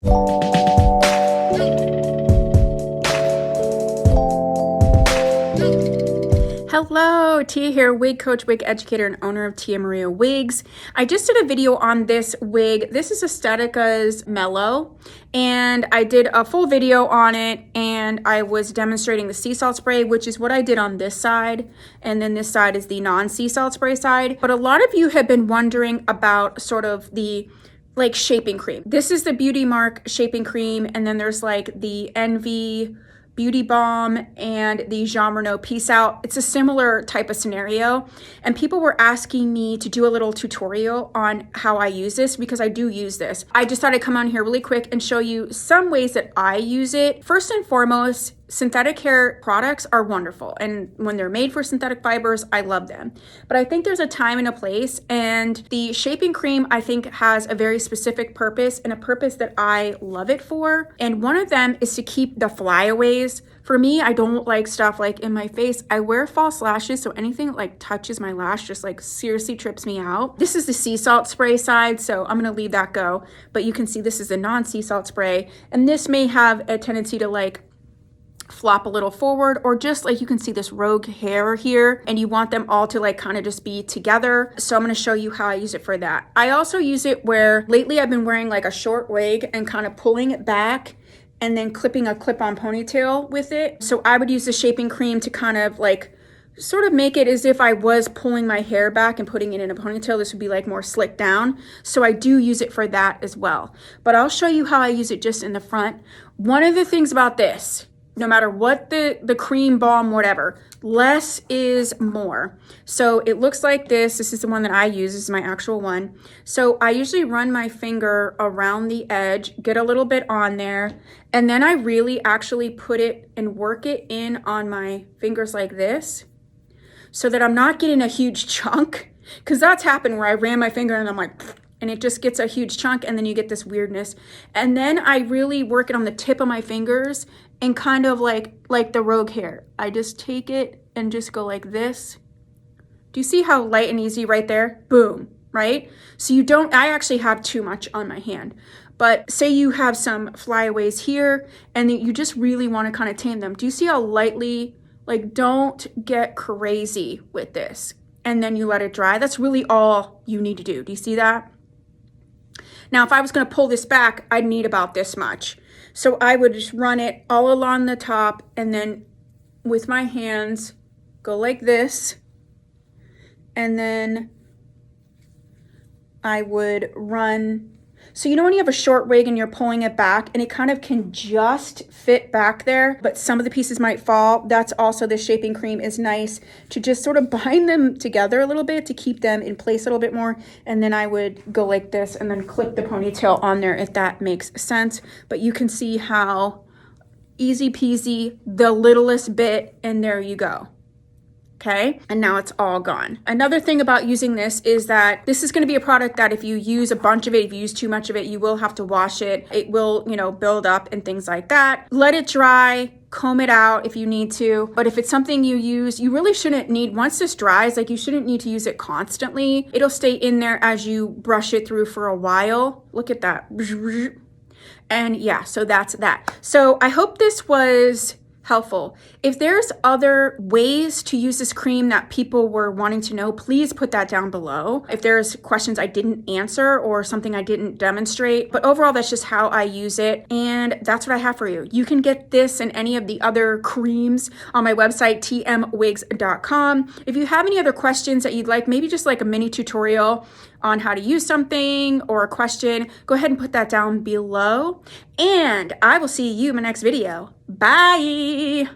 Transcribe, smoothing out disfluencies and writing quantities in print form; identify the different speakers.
Speaker 1: Hello, Tia here, wig coach, wig educator, and owner of Tia Maria Wigs. I just did a video on this wig. This is Estetica's Mellow, and I did a full video on it, and I was demonstrating the sea salt spray, which is what I did on this side, and then this side is the non-sea salt spray side. But a lot of you have been wondering about sort of the like shaping cream. This is the BeautiMark Shaping Cream, and then there's like the Envy Beauty Balm and the Jean Renault Peace Out. It's a similar type of scenario, and people were asking me to do a little tutorial on how I use this because I do use this. I just thought I'd come on here really quick and show you some ways that I use it. First and foremost, synthetic hair products are wonderful, and when they're made for synthetic fibers, I love them. But I think there's a time and a place, and the shaping cream I think has a very specific purpose, and a purpose that I love it for. And one of them is to keep the flyaways. For me, I don't like stuff like in my face. I wear false lashes, so anything that like touches my lash just like seriously trips me out. This is the sea salt spray side, so I'm gonna leave that go. But you can see this is the non-sea salt spray, and this may have a tendency to like flop a little forward, or just like you can see this rogue hair here, and you want them all to like kind of just be together. So I'm going to show you how I use it for that. I also use it where lately I've been wearing like a short wig and kind of pulling it back and then clipping a clip-on ponytail with it. So I would use the shaping cream to kind of like sort of make it as if I was pulling my hair back and putting it in a ponytail. This would be like more slicked down. So I do use it for that as well. But I'll show you how I use it just in the front. One of the things about this, no matter what the cream, balm, whatever, less is more. So it looks like this. This is the one that I use. This is my actual one. So I usually run my finger around the edge, get a little bit on there, and then I really actually put it and work it in on my fingers like this so that I'm not getting a huge chunk, because that's happened where I ran my finger and I'm like, and it just gets a huge chunk, and then you get this weirdness. And then I really work it on the tip of my fingers and kind of like the rogue hair. I just take it and just go like this. Do you see how light and easy right there? Boom, right? So you don't, I actually have too much on my hand. But say you have some flyaways here and you just really want to kind of tame them. Do you see how lightly, like don't get crazy with this. And then you let it dry. That's really all you need to do. Do you see that? Now, if I was going to pull this back, I'd need about this much. So I would just run it all along the top, and then with my hands, go like this. And then I would run. So you know when you have a short wig and you're pulling it back and it kind of can just fit back there, but some of the pieces might fall. That's also, the shaping cream is nice to just sort of bind them together a little bit to keep them in place a little bit more. And then I would go like this and then clip the ponytail on there, if that makes sense. But you can see how easy peasy, the littlest bit, and there you go. Okay, and now it's all gone. Another thing about using this is that this is going to be a product that if you use a bunch of it, if you use too much of it, you will have to wash it. It will, you know, build up and things like that. Let it dry, comb it out if you need to. But if it's something you use, you really shouldn't need, once this dries, like you shouldn't need to use it constantly. It'll stay in there as you brush it through for a while. Look at that. And yeah, so that's that. So I hope this was helpful. If there's other ways to use this cream that people were wanting to know, please put that down below. If there's questions I didn't answer or something I didn't demonstrate, but overall, that's just how I use it. And that's what I have for you. You can get this and any of the other creams on my website, tmwigs.com. If you have any other questions that you'd like, maybe just like a mini tutorial on how to use something or a question, go ahead and put that down below. And I will see you in my next video. Bye.